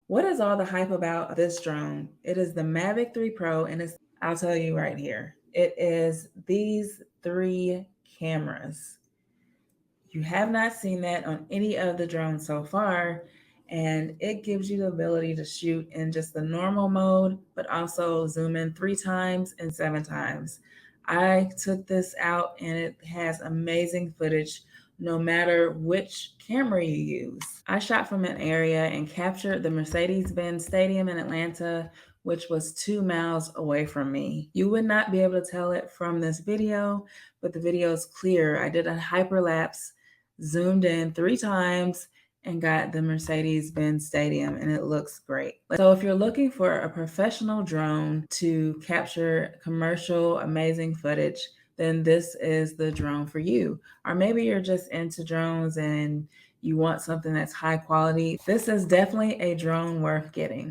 What is all the hype about this drone? It is the Mavic 3 Pro, and I'll tell you right here. It is these three cameras. You have not seen that on any of the drones so far, and it gives you the ability to shoot in just the normal mode, but also zoom in 3 times and 7 times. I took this out and it has amazing footage no matter which camera you use. I shot from an area and captured the Mercedes-Benz Stadium in Atlanta, which was 2 miles away from me. You would not be able to tell it from this video, but the video is clear. I did a hyperlapse, zoomed in 3 times, and got the Mercedes-Benz Stadium, and it looks great. So if you're looking for a professional drone to capture commercial amazing footage, then this is the drone for you. Or maybe you're just into drones and you want something that's high quality. This is definitely a drone worth getting.